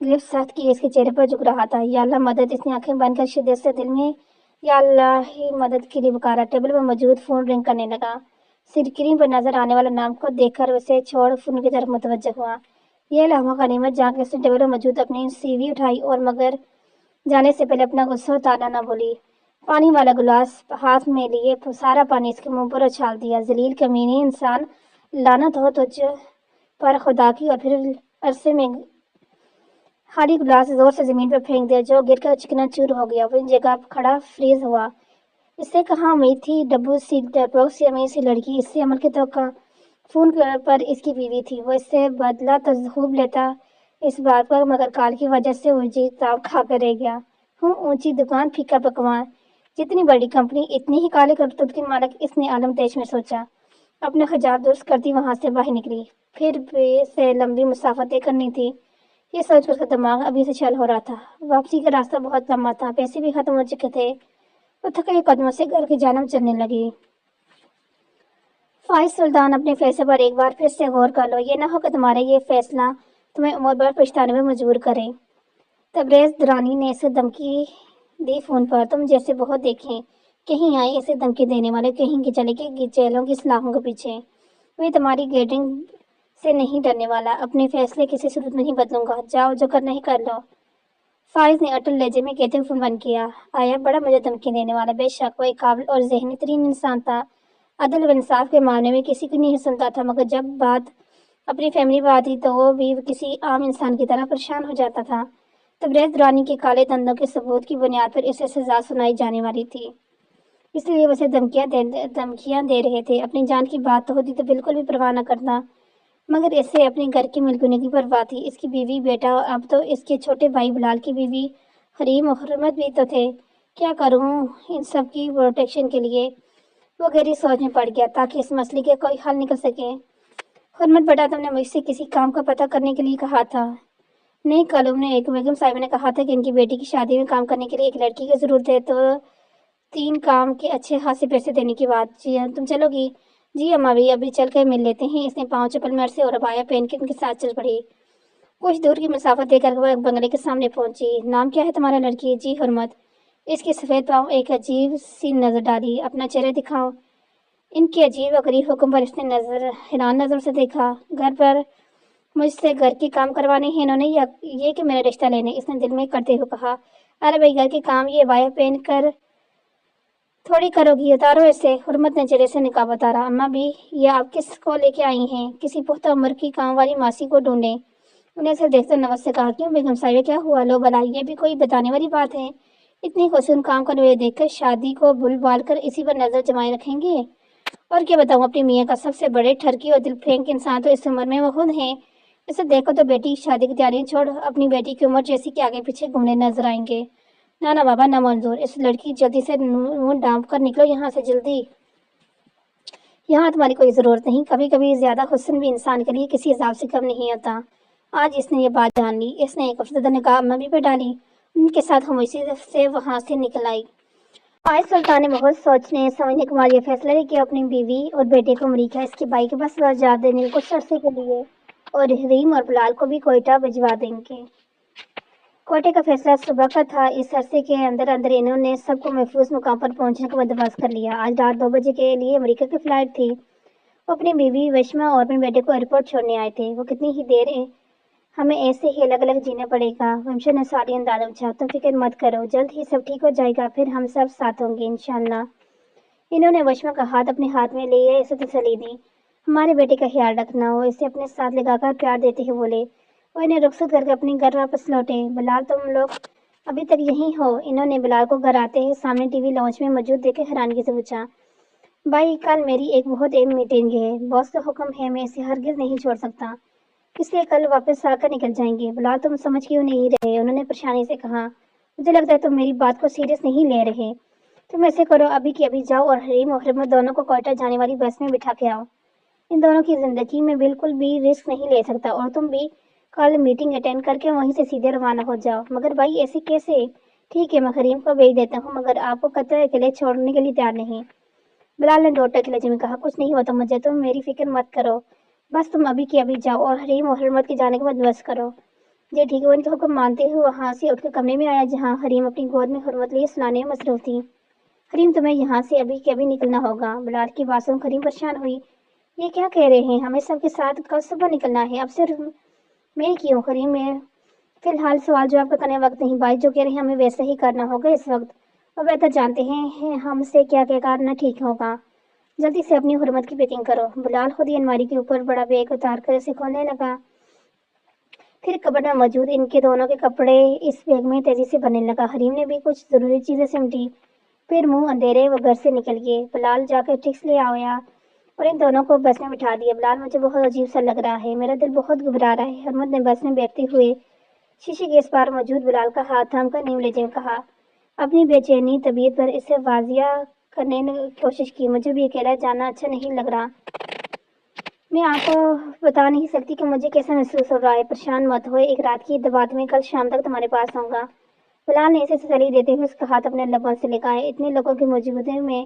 گرفت سخت کی اس کے چہرے پر جھک رہا تھا۔ یا اللہ مدد! اس نے آنکھیں بند کر شدت سے دل میں یا اللہ ہی مدد کے لیے پکارا۔ ٹیبل پر موجود فون رنگ کرنے لگا۔ اسکرین پر نظر آنے والا نام کو دیکھ کر اسے چھوڑ فون کی طرف متوجہ ہوا۔ یہ لمحہ غنیمت جان کے اس نے ٹیبل پر موجود اپنی سی وی اٹھائی اور مگر جانے سے پہلے اپنا غصہ اتارنا نہ بھولی۔ پانی والا گلاس ہاتھ میں لیے سارا پانی اس کے منہ پر اچھال دیا۔ ذلیل کمینے انسان! لعنت ہو تجھ پر خدا کی! اور پھر عرصے میں خالی گلاس زور سے زمین پر پھینک دیا جو گر کر چکنا چور ہو گیا۔ وہ ان جگہ کھڑا فریز ہوا۔ اس سے کہاں امید تھی؟ ڈبو سی ڈرپوک سی امیر سی لڑکی، اس سے عمل کی توقع؟ فون پر اس کی بیوی تھی۔ وہ اس سے بدلہ تو خوب لیتا اس بات پر، مگر کال کی وجہ سے اونچی تاب کھا کر رہ گیا۔ اونچی دکان پھیکا پکوان، جتنی بڑی کمپنی اتنی ہی کالے کرتوت کی مالک، اس نے عالم تیش میں سوچا۔ اپنا حجاب درست کرتی وہاں سے باہر نکلی۔ پھر بھی سے لمبی مسافت طے کرنی تھی، یہ سوچ کر اس کا دماغ ابھی سے چھل ہو رہا تھا۔ واپسی کا راستہ بہت لمبا تھا، پیسے بھی ختم ہو چکے تھے۔ وہ تھکے قدموں سے گھر کی جانب چلنے لگی۔ فائز سلطان، اپنے فیصلے پر ایک بار پھر سے غور کر لو، یہ نہ ہو کہ تمہارا یہ فیصلہ تمہیں عمر بھر پچھتانے میں مجبور کرے۔ تبریز درانی نے اسے دھمکی دی فون پر۔ تم جیسے بہت دیکھیں، کہیں آئے اسے دھمکی دینے والے، کہیں کی چلے کے چیلوں کی سلاخوں کے پیچھے۔ میں تمہاری گیٹنگ سے نہیں ڈرنے والا، اپنے فیصلے کسی صورت میں نہیں بدلوں گا، جاؤ جو کرنا ہے کر لو۔ فائز نے اٹل لہجے میں کہتے ہوئے فون بند کیا۔ آیا بڑا مجھے دھمکی دینے والا، بے شک وہ ایک قابل اور ذہنی ترین انسان تھا، عدل و انصاف کے معاملے میں کسی کی نہیں سنتا تھا، مگر جب بات اپنی فیملی پر آتی تو وہ بھی کسی عام انسان کی طرح پریشان ہو جاتا تھا۔ تبریز درانی کے کالے دندوں کے ثبوت کی بنیاد پر اسے سزا سنائی جانے والی تھی، اس لیے وہ اسے دھمکیاں دے رہے تھے۔ اپنی جان کی بات تو ہوتی تو بالکل بھی پرواہ نہ کرتا، مگر اسے اپنے گھر کی ملکونی کی پرواہ تھی۔ اس کی بیوی بیٹا اور اب تو اس کے چھوٹے بھائی بلال کی بیوی حریم و حرمت بھی تو تھے۔ کیا کروں ان سب کی پروٹیکشن کے لیے؟ وہ گہری سوچ میں پڑ گیا تاکہ اس مسئلے کے کوئی حل نکل سکے۔ حرمت بیٹا، تم نے مجھ سے کسی کام کا پتہ کرنے کے لیے کہا تھا؟ نہیں، کل انہوں نے بیگم صاحبہ نے کہا تھا کہ ان کی بیٹی کی شادی میں کام کرنے کے لیے ایک لڑکی کی ضرورت ہے، تو 3 کام کے اچھے خاصے پیسے دینے کی بات۔ جی تم چلو گی؟ جی اماں بھی، ابھی چل کر مل لیتے ہیں۔ اس نے پاؤں چپل میں سے اور عبایا پہن کے ان کے ساتھ چل پڑی۔ کچھ دور کی مسافت طے کر وہ ایک بنگلے کے سامنے پہنچی۔ نام کیا ہے تمہارا لڑکی؟ جی حرمت۔ اس کے سفید پاؤں ایک عجیب سی نظر ڈالی۔ اپنا چہرہ دکھاؤ۔ ان کے عجیب و غریب حکم پر اس نے حیران نظر سے دیکھا۔ گھر پر مجھ سے گھر کے کام کروانے ہیں انہوں نے، یا یہ کہ میرا رشتہ لینے؟ اس نے دل میں کرتے ہوئے کہا۔ ارے بھائی، گھر کے کام یہ عبایا پہن کر تھوڑی کرو گی، اتارو اسے۔ حرمت نے چہرے سے نقاب اتارا۔ اماں بھی، یہ آپ کس کو لے کے آئی ہیں؟ کسی پختہ عمر کی کام والی ماسی کو ڈھونڈیں۔ انہیں اسے دیکھتے نوز سے کہا۔ کیوں بیگم صاحبہ، کیا ہوا؟ لو بھلا، یہ بھی کوئی بتانے والی بات ہے؟ اتنی حسن کام کرنے والے دیکھ کر شادی کو بھول بھال کر اسی پر نظر جمائے رکھیں گے؟ اور کیا بتاؤں، اپنے میاں کا سب سے بڑے ٹھرکی اور دل پھینک انسان تو اس عمر میں وہ خود ہیں۔ اسے دیکھو تو بیٹی کی شادی کی تیاریاں چھوڑ اپنی بیٹی کی عمر جیسی کے آگے پیچھے گھومنے نظر آئیں گے۔ نانا بابا، نہ منظور۔ اس لڑکی جلدی سے منہ ڈانپ کر نکلو یہاں سے، جلدی۔ یہاں تمہاری کوئی ضرورت نہیں۔ کبھی کبھی زیادہ حسن بھی انسان کے لیے کسی عذاب سے کم نہیں ہوتا۔ آج اس نے یہ بات جان لی۔ اس نے ایک افسردہ نگاہ اماں بھی پہ ڈالی، ان کے ساتھ خاموشی سے وہاں سے نکل آئی۔ فائز سلطان نے بہت سوچنے سمجھنے کے بعد یہ فیصلہ لیا کہ اپنی بیوی اور بیٹے کو امریکہ اس کے بھائی کے پاس جا دینے کو کچھ عرصے کے لیے، اور حریم اور بلال کو بھی کوئٹہ بھجوا دیں گے۔ کوئٹہ کا فیصلہ صبح کا تھا۔ اس عرصے کے اندر اندر انہوں نے سب کو محفوظ مقام پر پہنچنے کا بندوبست کر لیا۔ آج رات 2 بجے کے لیے امریکہ کی فلائٹ تھی۔ وہ اپنی بیوی وشما اور اپنے بیٹے کو ایئرپورٹ چھوڑنے آئے تھے۔ وہ کتنی ہی دیر ہے، ہمیں ایسے ہی الگ الگ جینا پڑے گا۔ ومشا نے سالی انداز میں پوچھا۔ تم فکر مت کرو، جلد ہی سب ٹھیک ہو جائے گا، پھر ہم سب ساتھ ہوں گے انشاءاللہ۔ انہوں نے وشما کا ہاتھ اپنے ہاتھ میں لیے اسے تسلی دی۔ ہمارے بیٹے کا خیال رکھنا، وہ اسے اپنے ساتھ لگا کر پیار دیتے ہوئے بولے۔ وہ انہیں رخصت کر کے اپنے گھر واپس لوٹے۔ بلال، تم لوگ ابھی تک یہیں ہو؟ انہوں نے بلال کو گھر آتے ہی سامنے ٹی وی لاؤنج میں موجود دیکھ کر حیرانگی سے پوچھا۔ بھائی، کل میری ایک بہت اہم میٹنگ ہے، باس کا حکم ہے، میں اسے ہرگز نہیں چھوڑ سکتا، اس لیے کل واپس آ کر نکل جائیں گے۔ بلال، تم سمجھ کیوں نہیں رہے؟ انہوں نے پریشانی سے کہا۔ مجھے لگتا ہے تم میری بات کو سیریس نہیں لے رہے۔ تم ایسے کرو، ابھی کی ابھی جاؤ اور حریم اور حرمت دونوں کو کوئٹہ جانے والی بس میں بٹھا کے آؤ۔ ان دونوں کی زندگی میں بالکل بھی رسک نہیں لے سکتا، اور تم بھی کل میٹنگ اٹینڈ کر کے وہیں سے سیدھے روانہ ہو جاؤ۔ مگر بھائی، ایسے کیسے؟ ٹھیک ہے، میں حریم کو بھیج دیتا ہوں، مگر آپ کو قطعی اکیلے چھوڑنے کے لیے تیار نہیں۔ بلال نے ڈوٹے کے لہجے میں کہا۔ کچھ نہیں ہوتا مجھے، تم میری فکر مت کرو، بس تم ابھی کی ابھی جاؤ اور حریم اور حرمت کے جانے کا بندوبست کرو۔ جی ٹھیک ہے، وہ ان کا حکم مانتے ہوئے وہاں سے اٹھ کر کمرے میں آیا جہاں حریم اپنی گود میں حرمت لیے سلانے میں مصروف تھی۔ حریم تمہیں یہاں سے ابھی کے ابھی نکلنا ہوگا۔ بلال کی بات سن حریم پریشان ہوئی۔ یہ کیا کہہ رہے ہیں؟ ہمیں سب کے ساتھ کل صبح نکلنا ہے، اب صرف میں کیوں؟ حریم میں فی الحال سوال جواب کا کرنے وقت نہیں بھائی، جو کہہ رہے ہیں ہمیں ویسا ہی کرنا ہوگا اس وقت، اور بہتر جانتے ہیں ہم سے کیا کیا کرنا ٹھیک ہوگا۔ جلدی سے اپنی حرمت کی پیکنگ کرو۔ بلال خود ہی الماری کے اوپر بڑا بیگ اتار کر اسے کھولنے لگا، پھر کبٹ میں موجود ان کے دونوں کے کپڑے اس بیگ میں تیزی سے بھرنے لگا۔ حریم نے بھی کچھ ضروری چیزیں سمٹی، پھر منہ اندھیرے وہ گھر سے نکل گئے۔ بلال جا کر ٹکس لے آیا اور ان دونوں کو بس میں بٹھا دیا۔ بلال مجھے بہت عجیب سا لگ رہا ہے، میرا دل بہت گھبرا رہا ہے، حرمت نے بس میں بیٹھتے ہوئے شیشے کے اس پار موجود بلال کا ہاتھ تھام کر نیم لیتے کہا، اپنی بے چینی طبیعت پر اسے واضح کرنے کی کوشش کی، مجھے بھی اکیلا جانا اچھا نہیں لگ رہا۔ میں آپ کو بتا نہیں سکتی کہ مجھے کیسا محسوس ہو رہا ہے۔ پریشان مت ہوئے، ایک رات کی بات میں کل شام تک تمہارے پاس آؤں گا۔ بلال نے اسے تسلی دیتے ہوئے اس کا ہاتھ اپنے لبوں سے لگایا۔ اتنے لوگوں کی موجودگی میں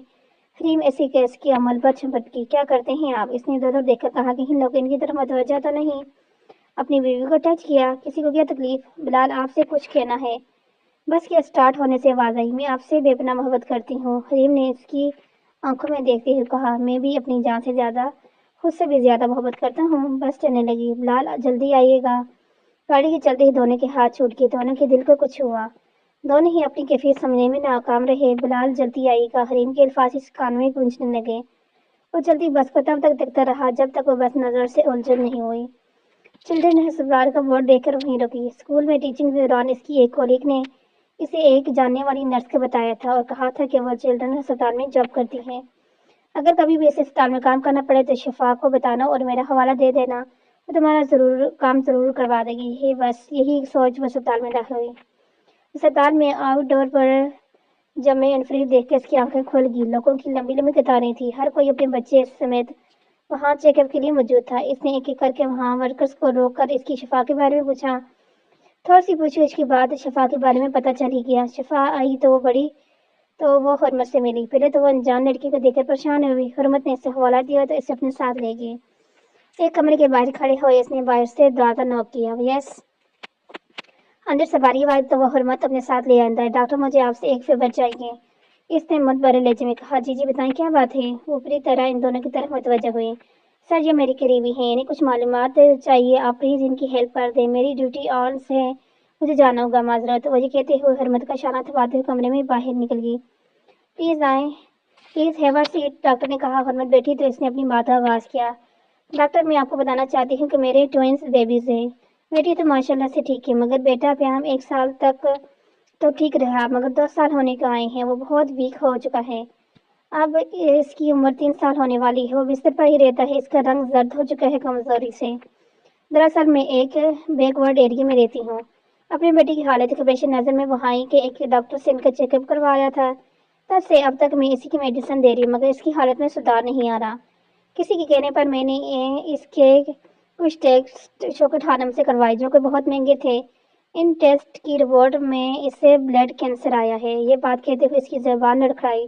حریم ایسی کیس کے عمل پر چھپٹ کی۔ کیا کرتے ہیں آپ؟ اس نے ادھر ادھر دیکھ کر کہا، کہیں لوگ ان کی طرف متوجہ تو نہیں؟ اپنی بیوی کو ٹچ کیا؟ کسی کو کیا تکلیف؟ بلال آپ سے کچھ کہنا ہے۔ بس کے اسٹارٹ ہونے سے آواز آئی، میں آپ سے بے پناہ محبت کرتی ہوں۔ حریم نے اس کی آنکھوں میں دیکھتے ہوئے کہا، میں بھی اپنی جان سے زیادہ، خود سے بھی زیادہ محبت کرتا ہوں۔ بس چلنے لگی۔ بلال جلدی آئیے گا۔ گاڑی کے چلتے ہی دونوں کے ہاتھ چھوٹ گئے، دونوں کے دل کو کچھ ہوا، دونوں ہی اپنی کیفیت سمجھنے میں ناکام رہے۔ بلال جلدی آئیے گا، حریم کے الفاظ اس کان میں گونجنے لگے۔ وہ چلتی بس کو تب تک دیکھتا رہا جب تک وہ بس نظر سے اوجھل نہیں ہوئی۔ چلڈرن ہسپتال کا بورڈ دیکھ کر وہیں رکی۔ اسکول میں ٹیچنگ کے دوران اس کی ایک کولیگ نے اسے ایک جاننے والی نرس کو بتایا تھا اور کہا تھا کہ وہ چلڈرن ہسپتال میں جاب کرتی ہیں۔ اگر کبھی بھی اس اسپتال میں کام کرنا پڑے تو شفا کو بتانا اور میرا حوالہ دے دینا، وہ تمہارا کام ضرور کروا دے گی۔ بس یہی سوچ وہ اسپتال میں داخل ہوئی۔ اسپتال میں آؤٹ ڈور پر جمع انفراد دیکھ کے اس کی آنکھیں کھل گئی۔ لوگوں کی لمبی لمبی قطاریں تھیں، ہر کوئی اپنے بچے سمیت وہاں چیک اپ کے لیے موجود تھا۔ اس نے ایک ایک کر کے وہاں ورکرز کو روک کر اس کی شفا کے بارے میں پوچھا۔ تھوڑی سی پوچھ گچھ کے بعد شفا کے بارے میں پتہ چل ہی گیا۔ شفا آئی تو وہ حرمت سے ملی۔ پہلے تو وہ انجان لڑکی کو دیکھ کر پریشان ہوئی۔ حرمت نے اسے حوالہ دیا تو اسے اپنے ساتھ لے گئی۔ ایک کمرے کے باہر کھڑے ہوئے اس نے باہر سے دروازہ نوک کیا۔ یس اندر سواری آئی تو وہ حرمت اپنے ساتھ لے آتا ہے۔ ڈاکٹر مجھے آپ سے ایک فیور چاہیے، اس نے مت بھرے لہجے میں کہا۔ جی جی بتائیں کیا بات ہے؟ وہ پوری طرح ان دونوں کی طرف متوجہ ہوئی۔ سر یہ میری قریبی ہیں، انہیں کچھ معلومات چاہیے، آپ پلیز ان کی ہیلپ کر دیں، میری ڈیوٹی آن ہے، مجھے جانا ہوگا، معذرت۔ وہ یہ کہتے ہوئے حرمت کا اشارہ تھماتے ہوئے کمرے میں باہر نکل گئی۔ پلیز آئیں، please have a seat, doctor نے کہا۔ حرمت بیٹھی تو اس نے اپنی بات کا آغاز کیا۔ ڈاکٹر میں آپ کو بتانا چاہتی ہوں کہ میرے ٹوئنس بیبیز ہیں۔ بیٹی تو ماشاءاللہ سے ٹھیک ہے، مگر بیٹا پیام 1 سال تک تو ٹھیک رہا، مگر 2 سال ہونے کو آئے ہیں، وہ بہت ویک ہو چکا ہے۔ اب اس کی عمر 3 سال ہونے والی ہے، وہ بستر پر ہی رہتا ہے، اس کا رنگ زرد ہو چکا ہے کمزوری سے۔ دراصل میں ایک بیک ورڈ ایریا میں رہتی ہوں۔ اپنی بیٹی کی حالت کو پیش نظر میں وہاں کے ایک ڈاکٹر سے ان کا چیک اپ کروایا تھا، تب سے اب تک میں اسی کی میڈیسن دے رہی ہوں، مگر اس کی حالت میں سدھار نہیں آ رہا۔ کسی کے کہنے پر میں نے اس کے کچھ ٹیسٹ شوکت خانم سے کروائے جو کہ بہت مہنگے تھے۔ ان ٹیسٹ کی رپورٹ میں اسے بلڈ کینسر آیا ہے۔ یہ بات کہتے ہوئے اس کی زبان لڑکھڑائی،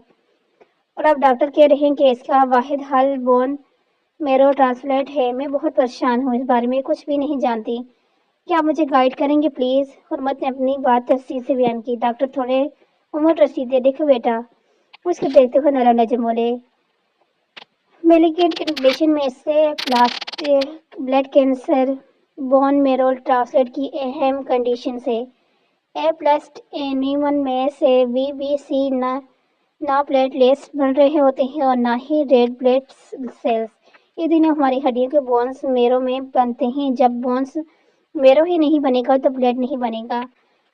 اور اب ڈاکٹر کہہ رہے ہیں کہ اس کا واحد حل بون میرو ٹرانسپلانٹ ہے۔ میں بہت پریشان ہوں، اس بارے میں کچھ بھی نہیں جانتی، کیا آپ مجھے گائیڈ کریں گے پلیز؟ حرمت نے اپنی بات تفصیل سے بیان کی۔ ڈاکٹر تھوڑے عمر رسیدے، دیکھو بیٹا، اس کو دیکھتے ہوئے نرم لہجے بولے، میلیگنٹ کنڈیشن میں اس سے بلڈ کینسر بون میرو ٹرانسپلانٹ کی اہم کنڈیشنز ہے۔ A+N1 میں سے VBC نہ پلیٹ لیٹس بن رہے ہوتے ہیں اور نہ ہی ریڈ بلڈ سیلز۔ یہ دنوں ہماری ہڈیوں کے بونز میرو میں بنتے ہیں، جب بونز میرو ہی نہیں بنے گا تو بلڈ نہیں بنے گا،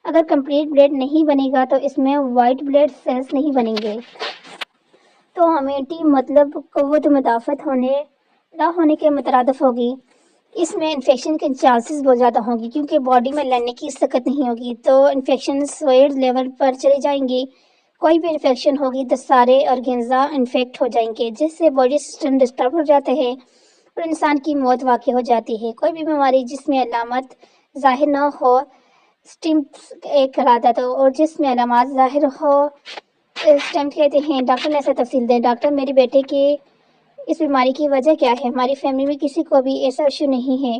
اگر کمپلیٹ بلڈ نہیں بنے گا تو اس میں وائٹ بلڈ سیلز نہیں بنیں گے، تو امیونٹی مطلب قوت مدافعت نہ ہونے کے مترادف ہوگی۔ اس میں انفیکشن کے چانسز بہت زیادہ ہوں گی، کیونکہ باڈی میں لڑنے کی طاقت نہیں ہوگی، تو انفیکشن سوئر لیول پر چلی جائیں گی۔ کوئی بھی انفیکشن ہوگی تو سارے آرگنز انفیکٹ ہو جائیں گے، جس سے باڈی سسٹم ڈسٹرب ہو جاتے ہیں اور انسان کی موت واقع ہو جاتی ہے۔ کوئی بھی بیماری جس میں علامات ظاہر نہ ہو سمپٹمز ایک کہلاتا ہے، اور جس میں علامات ظاہر ہو سمپٹمز کہتے ہیں۔ ڈاکٹر نے ایسا تفصیل دیں۔ ڈاکٹر میرے بیٹے کی اس بیماری کی وجہ کیا ہے؟ ہماری فیملی میں کسی کو بھی ایسا ایشو نہیں ہے،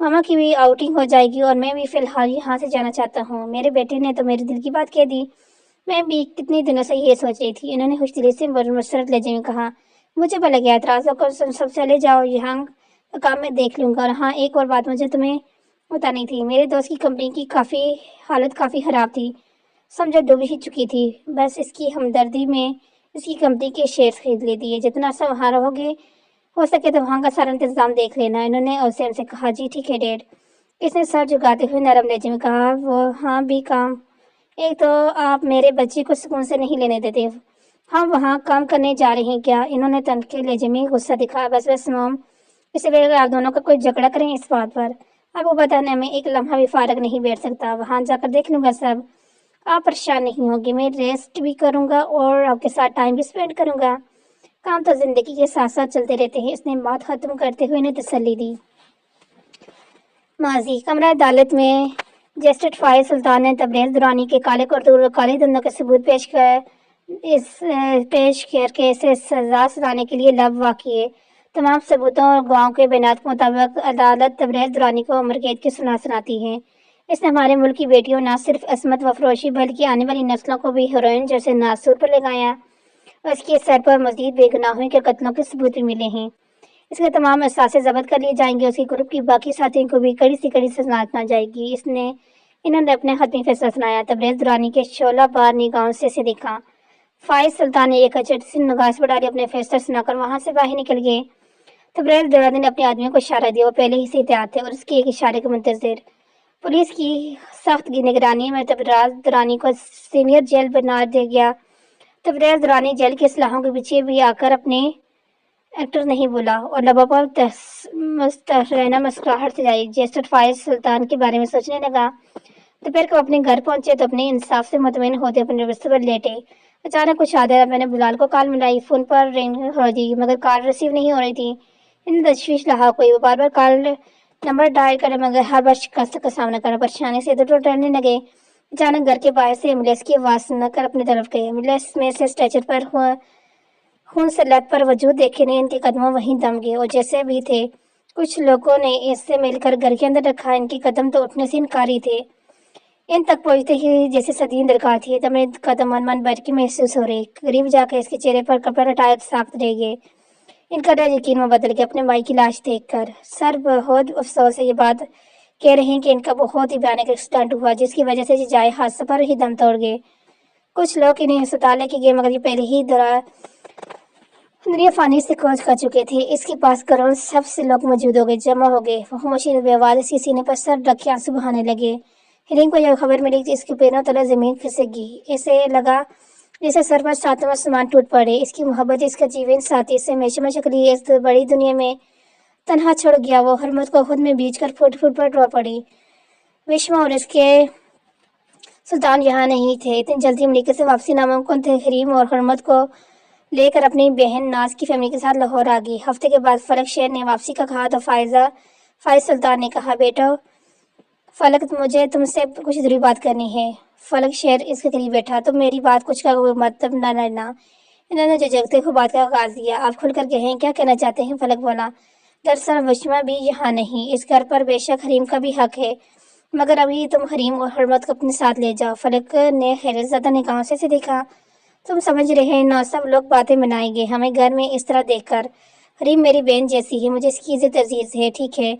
ماما کی بھی آؤٹنگ ہو جائے گی اور میں بھی فی الحال یہاں سے جانا چاہتا ہوں۔ میرے بیٹے نے تو میرے دل کی بات کہہ دی۔ میں بھی کتنے دنوں سے یہ سوچ رہی تھی، انہوں نے خوش دلی سے مسرت لہجے میں کہا۔ مجھے پتا لگا اعتراض ہو کر سب چلے جاؤ، یہاں کام میں دیکھ لوں گا۔ اور ہاں، ایک اور بات مجھے تمہیں بتانی تھی۔ میرے دوست کی کمپنی کی حالت کافی خراب تھی، سمجھو ڈوب ہی چکی تھی۔ بس اس کی ہمدردی میں اس کی کمپنی کے شیئر خرید لیے دیے۔ جتنا عرصہ وہاں رہو گے ہو سکے تو وہاں کا سارا انتظام دیکھ لینا۔ انہوں نے اوسین سے کہا، جی ٹھیک ہے ڈیڈ۔ اس نے سر جھکاتے ہوئے نرم لہجے میں کہا، وہ ہاں بھی کام، ایک تو آپ میرے بچے کو سکون سے نہیں لینے دیتے۔ ہم وہاں کام کرنے جا رہے ہیں کیا؟ انہوں نے تنکے لہجے میں غصہ دکھایا۔ بس موم، اس سے پہلے آپ دونوں کا کوئی جھگڑا کریں اس بات پر، آپ کو بتانے میں ایک لمحہ بھی فارغ نہیں بیٹھ سکتا۔ وہاں جا کر دیکھ لوں گا سب، آپ پریشان نہیں ہوگی، میں ریسٹ بھی کروں گا اور آپ کے ساتھ ٹائم بھی اسپینڈ کروں گا۔ کام تو زندگی کے ساتھ ساتھ چلتے رہتے ہیں۔ اس نے بات ختم کرتے ہوئے انہیں تسلی دی۔ ماضی کمرہ عدالت میں جسٹس فائز سلطان نے تبریز درانی کے کالے کرتوت اور کالے دندوں کے ثبوت پیش کر کے اسے سزا سنانے کے لیے لب وا کیے۔ تمام ثبوتوں اور گواہوں کے بیانات کے مطابق عدالت تبریز درانی کو عمر قید کی سزا سناتی ہے۔ اس نے ہمارے ملک کی بیٹیوں نہ صرف عصمت و فروشی بلکہ آنے والی نسلوں کو بھی ہیروئن جیسے ناسور پر لگایا، اور اس کے سر پر مزید بے گناہوں کے قتلوں کے ثبوت بھی ملے ہیں۔ اس کے تمام اثاثے ضبط کر لیے جائیں گے۔ اس کے گروپ کی باقی ساتھیوں کو بھی کڑی سے کڑی سزا سنائی جائے گی۔ انہوں نے اپنے حتمی فیصلہ سنایا۔ تبریز درانی کے شعلہ بار نگاہوں سے اسے دیکھا۔ فائز سلطان نے ایک اچٹ سی نگاہ سے ڈالی، اپنے فیصلہ سنا کر وہاں سے باہر نکل گئے۔ تبریز درانی نے اپنے آدمیوں کو اشارہ دیا، وہ پہلے ہی سے احتیاط تھے اور اس کے ایک اشارے کے منتظر۔ پولیس کی سخت نگرانی میں تبریز درانی کو سینئر جیل بنا دیا گیا۔ تبریز درانی جیل کے اصلاحوں کے پیچھے بھی آ کر اپنے ایکٹر نہیں بولا اور لبوں پر مستحرانہ مسکراہٹ سجائی۔ جسٹس فائز سلطان کے بارے میں سوچنے لگا۔ دوپہر کو اپنے گھر پہنچے تو اپنے انصاف سے مطمئن ہوتے اپنے بستر پر لیٹے۔ اچانک کچھ آدھا میں نے بلال کو کال ملائی، فون پر رنگ ہو رہی تھی مگر کال ریسیو نہیں ہو رہی تھی۔ انہیں تشویش لاحق ہوئی، وہ بار بار کال نمبر ڈائل کرے مگر ہر بار شکست کا سامنا کرنا۔ پریشانی سے ادھر ادھر ٹہلنے لگے۔ اچانک گھر کے باہر سے ایمبولینس کی آواز سن کر اپنی طرف گئے۔ ایمبولینس میں سے اسٹریچر پر خون سے لت پر وجود دیکھے نہیں، ان کے قدموں وہیں دم گئے اور جیسے بھی تھے۔ کچھ لوگوں نے اس سے مل کر گھر کے اندر رکھا، ان کے قدم تو اٹھنے سے انکاری تھے۔ ان تک پہنچتے ہی جیسے صدیوں درکار تھی۔ تب قدم من بیٹھ محسوس ہو رہے۔ قریب جا کے اس کے چہرے پر کپڑا ہٹایا ساکت رہ گئے۔ ان کا ڈر یقین میں بدل گیا اپنے بھائی کی لاش دیکھ کر۔ سر بہت افسوس سے یہ بات کہہ رہے ہیں کہ ان کا بہت ہی بھیانک ایکسیڈنٹ ہوا جس کی وجہ سے یہ جائے حادثہ پر ہی دم توڑ گئے۔ کچھ لوگ انہیں ہسپتال لے کے گئے مگر یہ پہلے ہی دنیا فانی سے کوچ کر چکے تھے۔ اس کے پاس کروڑ سب سے لوگ موجود ہو گئے، جمع ہو گئے۔ وہ خاموشی میں بے آواز اس کے سینے پر سر رکھ کے آنسو بہانے لگے۔ حریم کو یہ خبر ملی کہ اس کے پیروں تلے زمین کھسک گئی۔ اسے لگا جیسے سر پر ساتواں آسمان ٹوٹ پڑے۔ اس کی محبت، اس کا جیون ساتھی اسے ہمیشہ مشق لیے اس بڑی دنیا میں تنہا چھوڑ گیا۔ وہ حرمت کو خود میں بیچ کر فٹ فٹ پر رو پڑی۔ وشما اور اس کے سلطان یہاں نہیں تھے۔ اتنی جلدی امریکہ سے واپسی ناممکن تھی۔ حریم اور حرمت کو لے کر اپنی بہن ناز کی فیملی کے ساتھ لاہور آ گئی۔ ہفتے کے بعد فلک شیر نے واپسی کا کہا تو فائز سلطان نے کہا، بیٹا فلک، مجھے تم سے کچھ ضروری بات کرنی ہے۔ فلک شیر اس کے قریب بیٹھا، تم میری بات کچھ کا مطلب نہ لینا۔ انہوں نے جھجکتے ہوئے بات کا آغاز کیا۔ آپ کھل کر کہیں، کیا کہنا چاہتے ہیں؟ فلک بولا، دراصل وشما بھی یہاں نہیں، اس گھر پر بے شک حریم کا بھی حق ہے مگر ابھی تم حریم اور حرمت کو اپنے ساتھ لے جاؤ۔ فلک نے حیرت زدہ نگاہوں سے دیکھا، تم سمجھ رہے ہیں نا، سب لوگ باتیں بنائیں گے ہمیں گھر میں اس طرح دیکھ کر۔ حریم میری بہن جیسی ہے، مجھے اس کی عزت عزیز ہے، ٹھیک ہے؟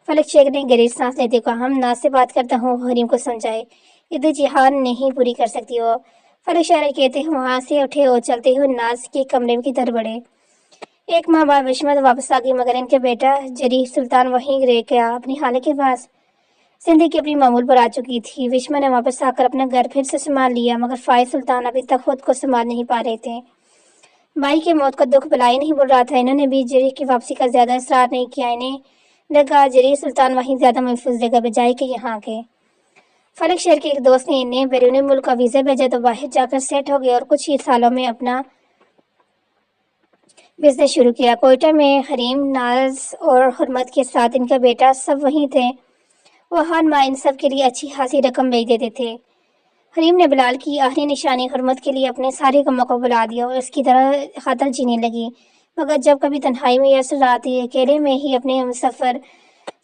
فلک شیخ نے گہری سانس لیتے کہا، ہم ناز سے بات کرتا ہوں، حریم کو سمجھائے، عدت جہان نہیں پوری کر سکتی وہ۔ فلک شیخ کہتے ہیں وہاں سے اٹھے اور چلتے ہوئے ناز کے کمرے کی طرف بڑھے۔ ایک ماہ بعد وشما واپس آ گئی مگر ان کا بیٹا جری سلطان وہیں رہ گیا اپنی خالہ کے پاس۔ زندگی اپنی معمول پر آ چکی تھی۔ وشما نے واپس آ کر اپنا گھر پھر سے سنبھال لیا مگر فائز سلطان ابھی تک خود کو سنبھال نہیں پا رہے تھے۔ بھائی کی موت کا دکھ بلائے نہیں بول رہا تھا۔ انہوں نے بھی جری کی واپسی کا زیادہ اصرار نہیں کیا۔ انہیں لگا جری سلطان وہیں زیادہ محفوظ رہے گا بجائے کہ یہاں کے۔ فلک شہر کے ایک دوست نے انہیں بیرون ملک کا ویزا بھیجا تو باہر جا کر سیٹ ہو گئے اور کچھ ہی سالوں میں اپنا بزنس شروع کیا۔ کوئٹہ میں حریم، ناز اور حرمت کے ساتھ ان کا بیٹا سب وہیں تھے۔ وہ ہر ماہ ان سب کے لیے اچھی خاصی رقم بھیج دیتے تھے۔ حریم نے بلال کی آخری نشانی حرمت کے لیے اپنے سارے غموں کو بلا دیا اور اس کی طرح خاطر جینے لگی۔ مگر جب کبھی تنہائی میں یس رہا تھی، اکیلے میں ہی اپنے ہم سفر